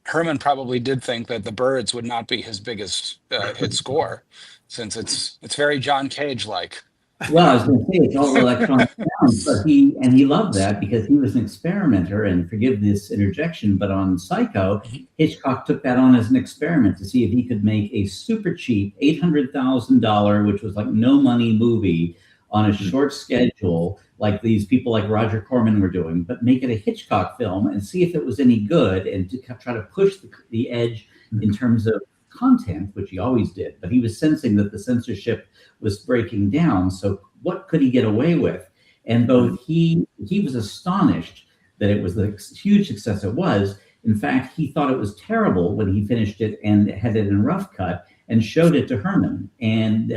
Herman probably did think that The Birds would not be his biggest hit score, since it's very John Cage-like. Well, I was going to say it's all electronic sounds, but he loved that because he was an experimenter. And forgive this interjection, but on Psycho, Hitchcock took that on as an experiment to see if he could make a super cheap $800,000, which was like no money movie, on a short schedule, like these people like Roger Corman were doing, but make it a Hitchcock film and see if it was any good, and to try to push the edge in terms of content, which he always did. But he was sensing that the censorship was breaking down. So what could he get away with? And both he was astonished that it was the huge success it was. In fact, he thought it was terrible when he finished it and had it in rough cut and showed it to Herman. And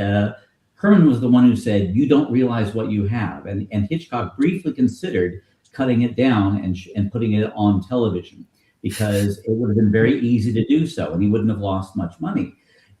Herman was the one who said, you don't realize what you have. And Hitchcock briefly considered cutting it down and putting it on television, because it would have been very easy to do so and he wouldn't have lost much money.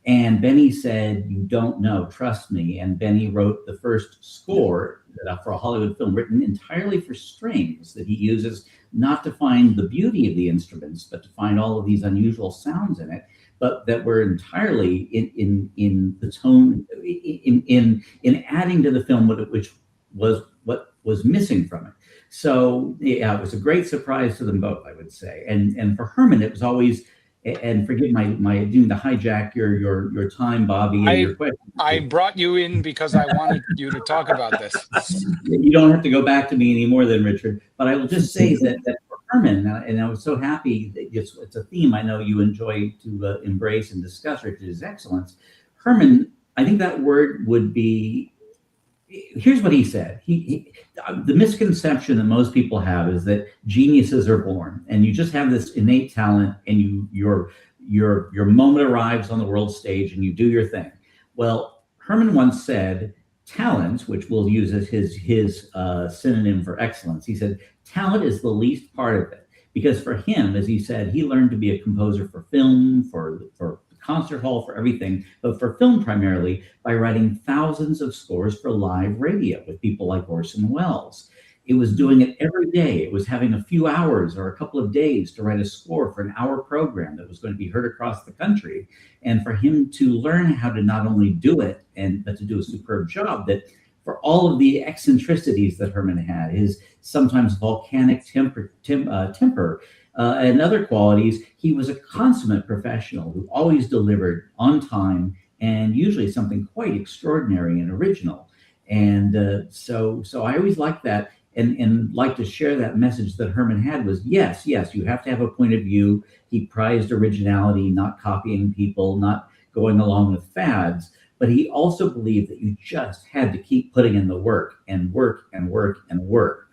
And Benny said, you don't know, trust me. And Benny wrote the first score for a Hollywood film written entirely for strings that he uses not to find the beauty of the instruments, but to find all of these unusual sounds in it, but that were entirely in the tone, in adding to the film, which was what was missing from it. So yeah, it was a great surprise to them both, I would say. And for Herman, it was always, and forgive my doing to hijack your time, Bobby, and your question. I brought you in because I wanted you to talk about this. You don't have to go back to me anymore then, Richard. But I will just say that for Herman, and I was so happy that it's a theme I know you enjoy to embrace and discuss, Richard, is excellence. Herman, I think that word would be here's what he said. The misconception that most people have is that geniuses are born, and you just have this innate talent, and your moment arrives on the world stage, and you do your thing. Well, Herman once said, talent, which we'll use as his synonym for excellence. He said, talent is the least part of it, because for him, as he said, he learned to be a composer for film, for concert hall, for everything, but for film primarily by writing thousands of scores for live radio with people like Orson Welles. It was doing it every day. It was having a few hours or a couple of days to write a score for an hour program that was going to be heard across the country. And for him to learn how to not only do it, but to do a superb job, that for all of the eccentricities that Herman had, his sometimes volcanic temper, and other qualities, he was a consummate professional who always delivered on time, and usually something quite extraordinary and original. And so I always liked that, and like to share that message that Herman had was, yes, you have to have a point of view. He prized originality, not copying people, not going along with fads, but he also believed that you just had to keep putting in the work and work and work and work.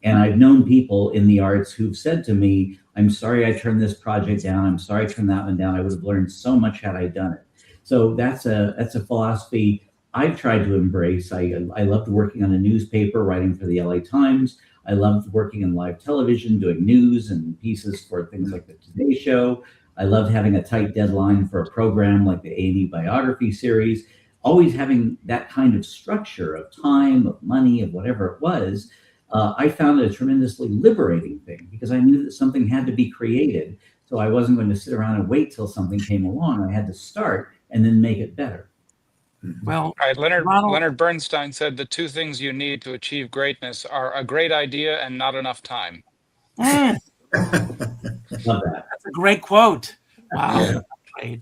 And I've known people in the arts who've said to me, I'm sorry I turned this project down. I'm sorry I turned that one down. I would have learned so much had I done it. So that's a philosophy I've tried to embrace. I loved working on a newspaper, writing for the LA Times. I loved working in live television, doing news and pieces for things like the Today Show. I loved having a tight deadline for a program like the A&E biography series. Always having that kind of structure of time, of money, of whatever it was. I found it a tremendously liberating thing, because I knew that something had to be created. So I wasn't going to sit around and wait till something came along. I had to start and then make it better. Well, All right, Leonard Bernstein said the two things you need to achieve greatness are a great idea and not enough time. Love that. That's a great quote. Wow. Yeah. Great.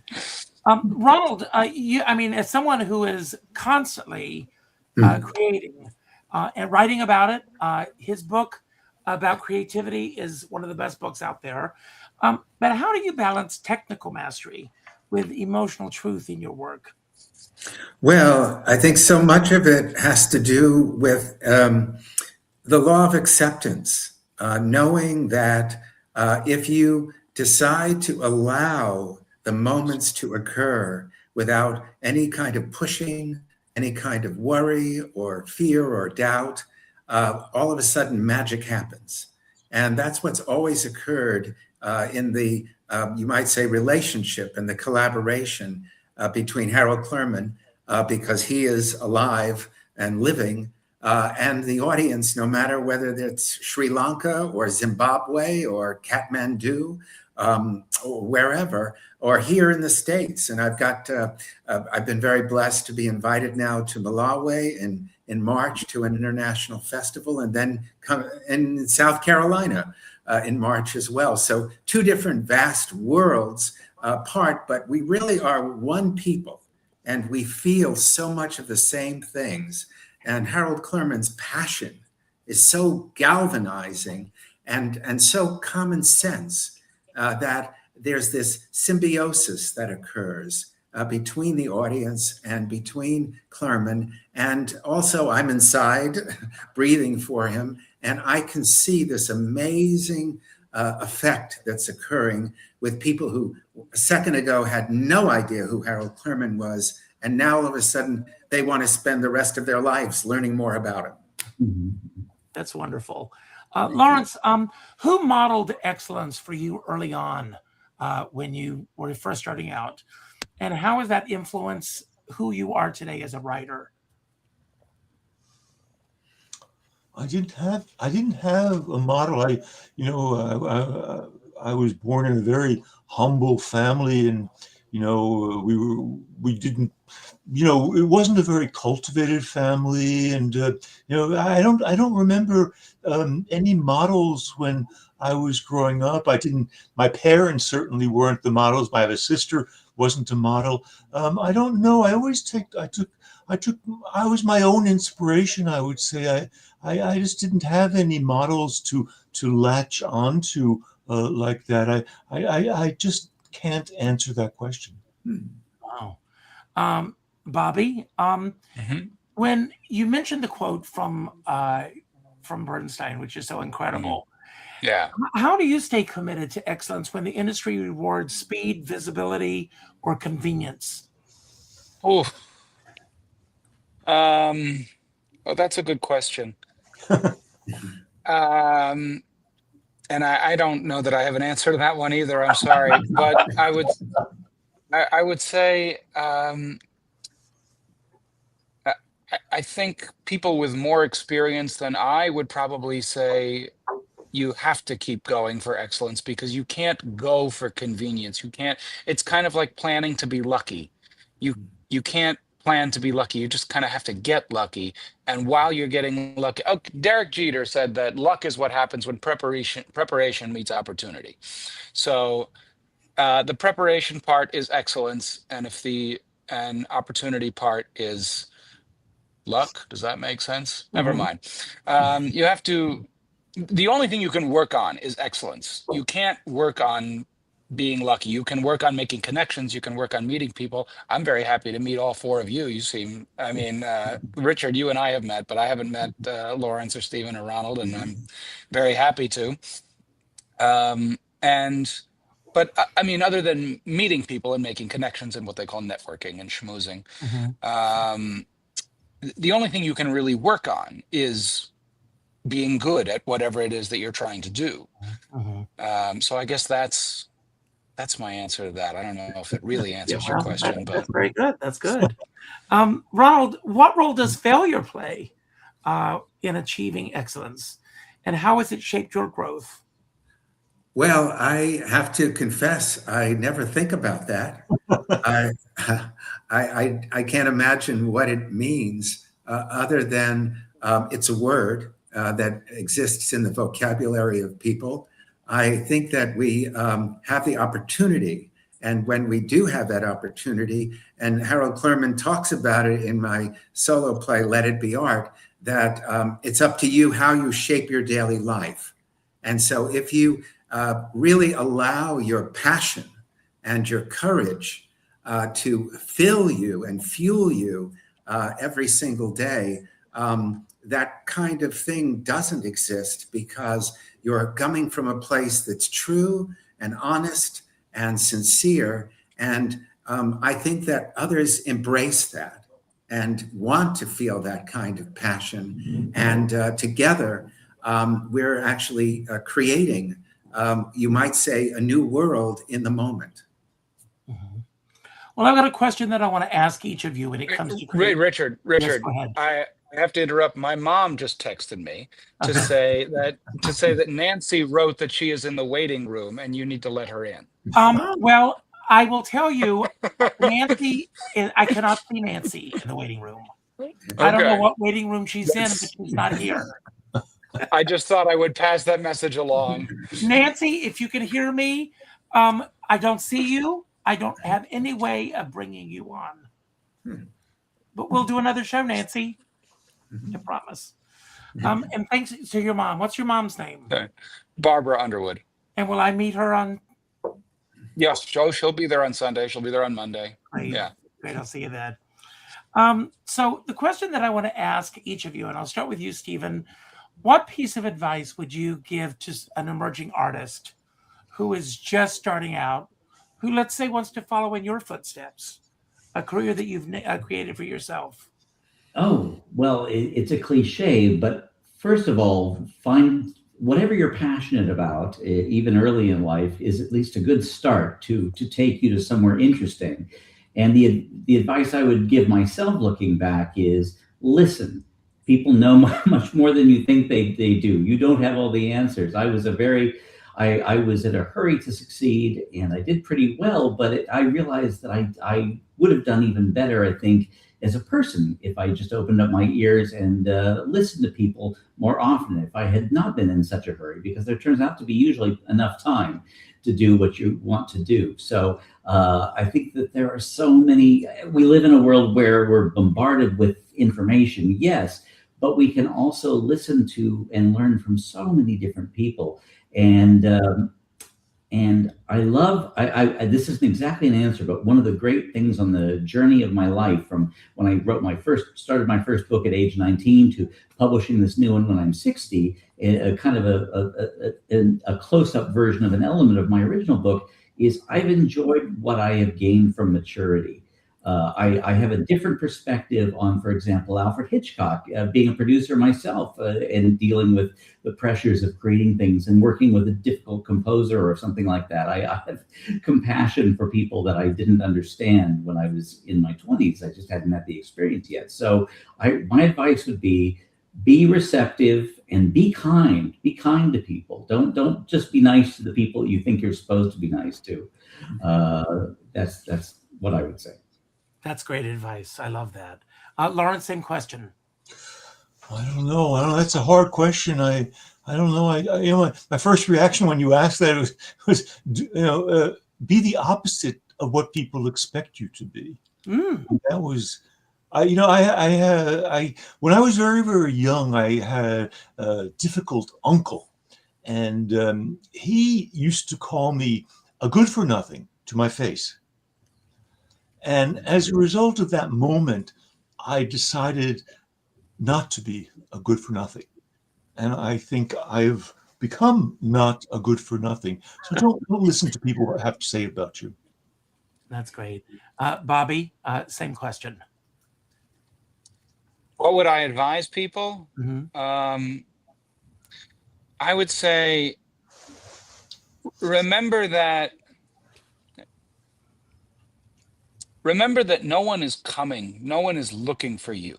Ronald, as someone who is constantly creating and writing about it, his book about creativity is one of the best books out there. But how do you balance technical mastery with emotional truth in your work? Well, I think so much of it has to do with the law of acceptance, knowing that if you decide to allow the moments to occur without any kind of pushing, any kind of worry or fear or doubt, all of a sudden magic happens. And that's what's always occurred in the, you might say, relationship and the collaboration between Harold Clurman, because he is alive and living, and the audience, no matter whether it's Sri Lanka or Zimbabwe or Kathmandu, or wherever, or here in the States. And I've been very blessed to be invited now to Malawi in March to an international festival, and then come in South Carolina in March as well. So two different vast worlds apart, but we really are one people, and we feel so much of the same things. And Harold Clurman's passion is so galvanizing and so common sense that there's this symbiosis that occurs between the audience and between Clurman. And also I'm inside breathing for him, and I can see this amazing effect that's occurring with people who a second ago had no idea who Harold Clurman was, and now all of a sudden they want to spend the rest of their lives learning more about him. That's wonderful. Lawrence, who modeled excellence for you early on when you were first starting out? And how has that influenced who you are today as a writer? I didn't have a model. I was born in a very humble family, and we didn't, it wasn't a very cultivated family, and I don't remember any models when I was growing up. My parents certainly weren't the models. I have a sister, wasn't a model. I don't know. I was my own inspiration, I would say. I just didn't have any models to latch onto like that. I just can't answer that question. Wow. Bobby, When you mentioned the quote from Bernstein, which is so incredible, Yeah. how do you stay committed to excellence when the industry rewards speed, visibility, or convenience? Oh, well, that's a good question. And I don't know that I have an answer to that one either. I'm sorry, but I would say I think people with more experience than I would probably say you have to keep going for excellence because you can't go for convenience. You can't. It's kind of like planning to be lucky. You can't plan to be lucky. You just kind of have to get lucky. And while you're getting lucky, oh, Derek Jeter said that luck is what happens when preparation meets opportunity. So the preparation part is excellence, and if the and opportunity part is luck. Does that make sense? Never mind. You have to. The only thing you can work on is excellence. You can't work on being lucky. You can work on making connections. You can work on meeting people. I'm very happy to meet all four of you. You seem, I mean, Richard, you and I have met, but I haven't met Lawrence or Stephen or Ronald, and I'm very happy to. But I mean, other than meeting people and making connections and what they call networking and schmoozing, the only thing you can really work on is being good at whatever it is that you're trying to do. So I guess that's my answer to that. I don't know if it really answers your question, but that's very good. That's good. Ronald, what role does failure play in achieving excellence, and how has it shaped your growth? Well, I have to confess, I never think about that. I can't imagine what it means other than it's a word that exists in the vocabulary of people. I think that we have the opportunity, and when we do have that opportunity, and Harold Clurman talks about it in my solo play, Let It Be Art, that it's up to you how you shape your daily life. And so if you really allow your passion and your courage to fill you and fuel you every single day, that kind of thing doesn't exist because you're coming from a place that's true and honest and sincere. And I think that others embrace that and want to feel that kind of passion. And together, we're actually creating, you might say, a new world in the moment. Well, I've got a question that I want to ask each of you when it comes to Richard. Yes, go ahead. I have to interrupt. My mom just texted me to say that Nancy wrote that she is in the waiting room and you need to let her in. Well, I will tell you, Nancy, I cannot see Nancy in the waiting room. I don't know what waiting room she's in, but she's not here. I just thought I would pass that message along. Nancy, if you can hear me, I don't see you. I don't have any way of bringing you on. But we'll do another show, Nancy. I promise. And thanks to your mom. What's your mom's name? Okay. Barbara Underwood. And will I meet her on? Yes, she'll be there on Sunday. She'll be there on Monday. Great. Yeah. Great. I'll see you then. So the question that I want to ask each of you, and I'll start with you, Stephen. What piece of advice would you give to an emerging artist who is just starting out, who, let's say, wants to follow in your footsteps, a career that you've created for yourself? Oh, well, it's a cliche, but first of all, find whatever you're passionate about, even early in life, is at least a good start to take you to somewhere interesting. And the advice I would give myself looking back is listen. People know much more than you think they do. You don't have all the answers. I was I was in a hurry to succeed, and I did pretty well, but I realized that I would have done even better, I think, as a person if I just opened up my ears and listened to people more often if I had not been in such a hurry, because there turns out to be usually enough time to do what you want to do. So I think that there are so many, we live in a world where we're bombarded with information, yes, but we can also listen to and learn from so many different people. And And I love, this isn't exactly an answer, but one of the great things on the journey of my life, from when I started my first book at age 19 to publishing this new one when I'm 60, a kind of a close-up version of an element of my original book, is I've enjoyed what I have gained from maturity. I have a different perspective on, for example, Alfred Hitchcock, being a producer myself and dealing with the pressures of creating things and working with a difficult composer or something like that. I have compassion for people that I didn't understand when I was in my 20s. I just hadn't had the experience yet. So my advice would be receptive and be kind. Be kind to people. Don't just be nice to the people you think you're supposed to be nice to. That's what I would say. That's great advice. I love that. Lawrence, same question. I don't know. That's a hard question. I don't know. My first reaction when you asked that was be the opposite of what people expect you to be. That was, when I was very, very young, I had a difficult uncle, and he used to call me a good for nothing to my face. And as a result of that moment, I decided not to be a good for nothing. And I think I've become not a good for nothing. So don't listen to people what have to say about you. That's great. Bobby, same question. What would I advise people? Mm-hmm. I would say, remember that no one is coming, no one is looking for you.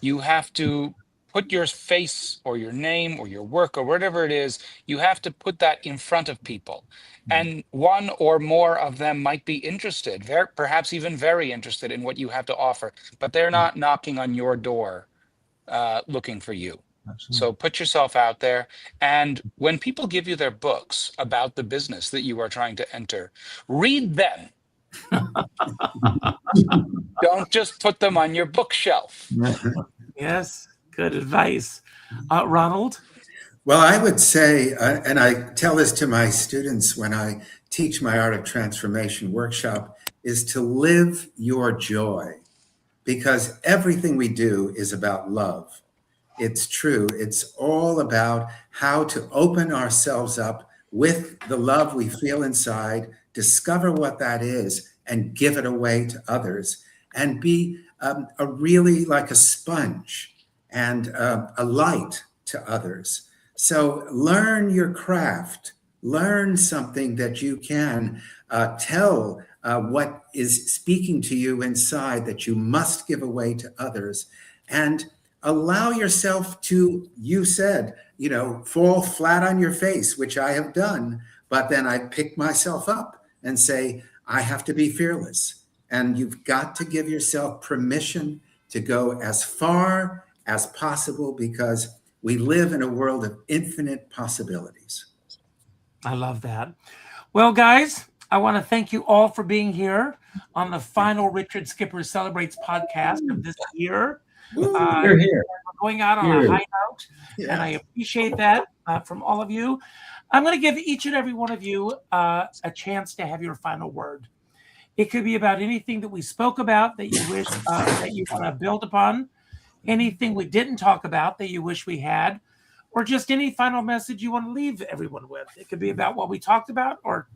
You have to put your face or your name or your work or whatever it is, you have to put that in front of people. And one or more of them might be interested, perhaps even very interested in what you have to offer, but they're not knocking on your door looking for you. Absolutely. So put yourself out there. And when people give you their books about the business that you are trying to enter, read them. Don't just put them on your bookshelf. Yes, good advice. Ronald? Well, I would say, and I tell this to my students when I teach my Art of Transformation workshop, is to live your joy, because everything we do is about love. It's true. It's all about how to open ourselves up with the love we feel inside, discover what that is, and give it away to others, and be a really like a sponge and a light to others. So learn your craft, learn something that you can tell what is speaking to you inside that you must give away to others, and allow yourself to, you said, fall flat on your face, which I have done, but then I pick myself up and say, I have to be fearless. And you've got to give yourself permission to go as far as possible, because we live in a world of infinite possibilities. I love that. Well, guys, I want to thank you all for being here on the final Richard Skipper Celebrates podcast of this year. You're here. We're going out on a high note, and I appreciate that from all of you. I'm going to give each and every one of you a chance to have your final word. It could be about anything that we spoke about that you wish that you want to build upon, anything we didn't talk about that you wish we had, or just any final message you want to leave everyone with. It could be about what we talked about, or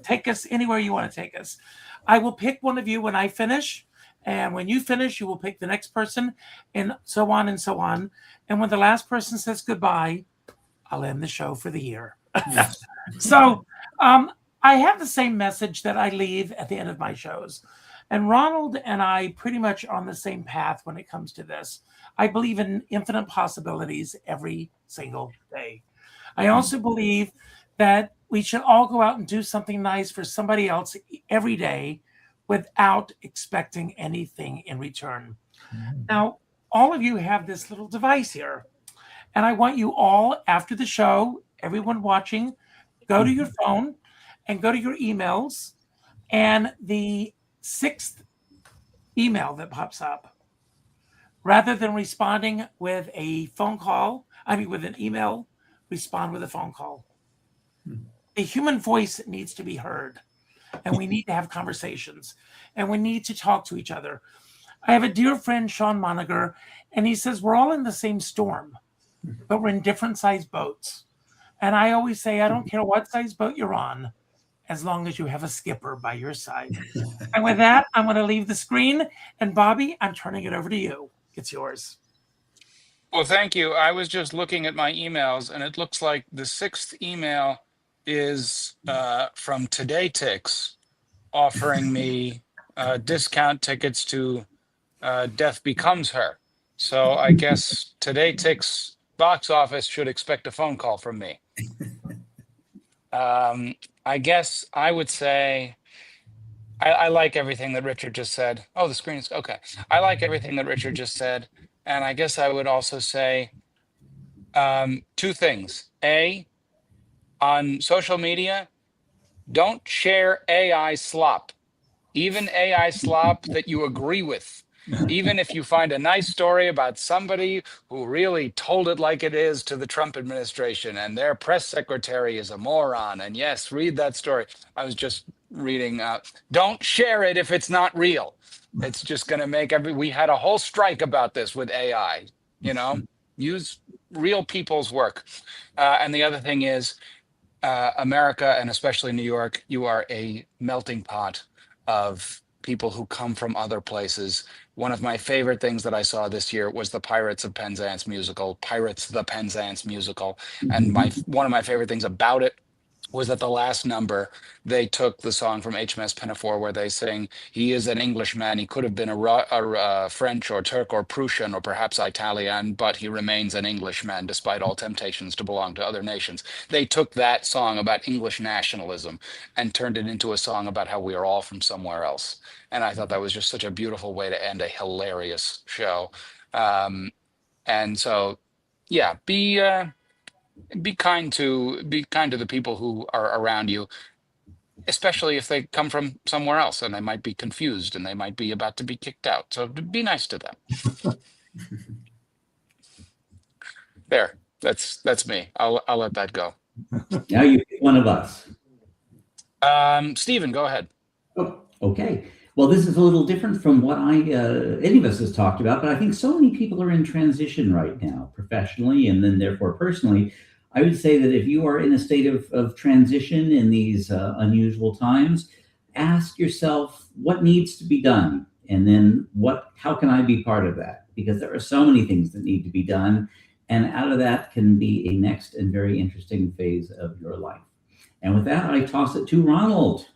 take us anywhere you want to take us. I will pick one of you when I finish. And when you finish, you will pick the next person, and so on and so on. And when the last person says goodbye, I'll end the show for the year. So I have the same message that I leave at the end of my shows. And Ronald and I pretty much are on the same path when it comes to this. I believe in infinite possibilities every single day. I also believe that we should all go out and do something nice for somebody else every day, without expecting anything in return. Now, all of you have this little device here, and I want you all, after the show, everyone watching, go to your phone and go to your emails, and the 6th email that pops up, rather than responding with a phone call, with an email, respond with a phone call. the human voice needs to be heard, and we need to have conversations, and we need to talk to each other. I have a dear friend, Sean Moniger, and he says we're all in the same storm, but we're in different sized boats. And I always say, I don't care what size boat you're on, as long as you have a skipper by your side. And with that, I'm going to leave the screen. And Bobby, I'm turning it over to you. It's yours. Well, thank you. I was just looking at my emails, and it looks like the 6th email is from Today Tix, offering me discount tickets to Death Becomes Her. So I guess Today Tix box office should expect a phone call from me. I guess I would say I like everything that Richard just said. Oh, the screen is okay. I like everything that Richard just said. And I guess I would also say 2 things. A, on social media, don't share AI slop, even AI slop that you agree with. Even if you find a nice story about somebody who really told it like it is to the Trump administration and their press secretary is a moron. And yes, read that story. I was just reading, don't share it if it's not real. It's just going to make we had a whole strike about this with AI, use real people's work. And the other thing is, America, and especially New York, you are a melting pot of people who come from other places. One of my favorite things that I saw this year was the Pirates the Penzance musical. And one of my favorite things about it was that the last number, they took the song from HMS Pinafore where they sing, he is an Englishman, he could have been a French or Turk or Prussian or perhaps Italian, but he remains an Englishman despite all temptations to belong to other nations. They took that song about English nationalism and turned it into a song about how we are all from somewhere else. And I thought that was just such a beautiful way to end a hilarious show. And so, yeah, be kind to the people who are around you, especially if they come from somewhere else and they might be confused and they might be about to be kicked out. So be nice to them. There, that's me. I'll let that go. Now you pick one of us. Stephen, go ahead. Oh, okay. Well, this is a little different from what any of us has talked about, but I think so many people are in transition right now, professionally and then therefore personally. I would say that if you are in a state of transition in these unusual times, ask yourself what needs to be done, and then how can I be part of that? Because there are so many things that need to be done, and out of that can be a next and very interesting phase of your life. And with that, I toss it to Ronald.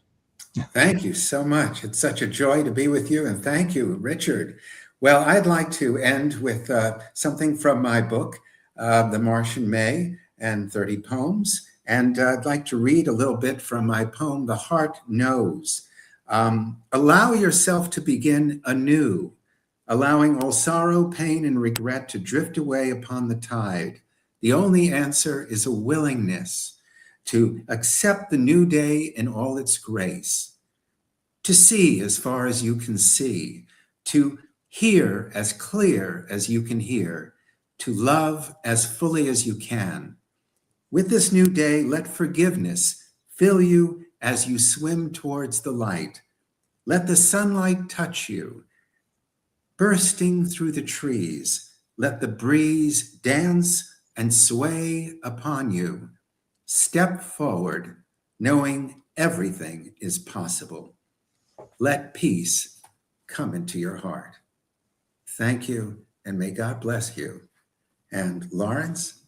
Thank you so much. It's such a joy to be with you. And thank you, Richard. Well, I'd like to end with something from my book, The Marsh in May and 30 Poems. And I'd like to read a little bit from my poem, The Heart Knows. Allow yourself to begin anew, allowing all sorrow, pain, and regret to drift away upon the tide. The only answer is a willingness to accept the new day in all its grace, to see as far as you can see, to hear as clear as you can hear, to love as fully as you can. With this new day, let forgiveness fill you as you swim towards the light. Let the sunlight touch you, bursting through the trees. Let the breeze dance and sway upon you. Step forward, knowing everything is possible. Let peace come into your heart. Thank you, and may God bless you. And Lawrence?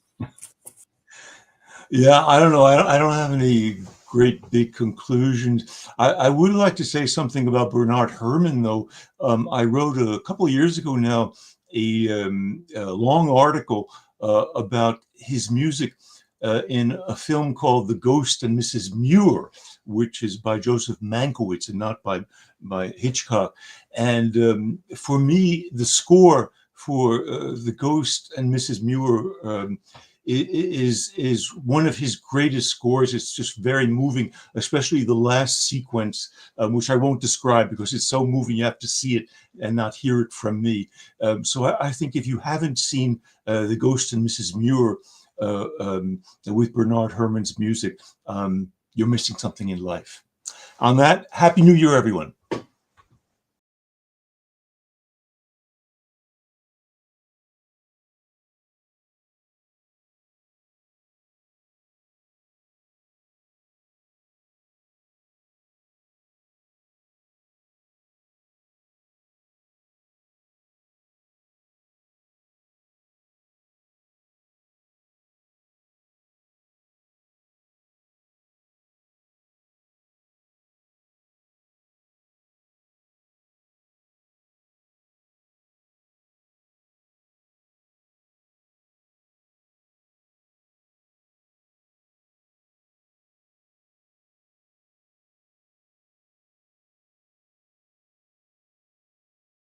Yeah, I don't know. I don't have any great big conclusions. I would like to say something about Bernard Herrmann, though. I wrote a couple of years ago now a long article about his music in a film called The Ghost and Mrs. Muir, which is by Joseph Mankiewicz and not by Hitchcock. And for me, the score for The Ghost and Mrs. Muir is one of his greatest scores. It's just very moving, especially the last sequence, which I won't describe because it's so moving you have to see it and not hear it from me. So I think if you haven't seen The Ghost and Mrs. Muir with Bernard Herrmann's music, you're missing something in life. On that, Happy New Year, everyone.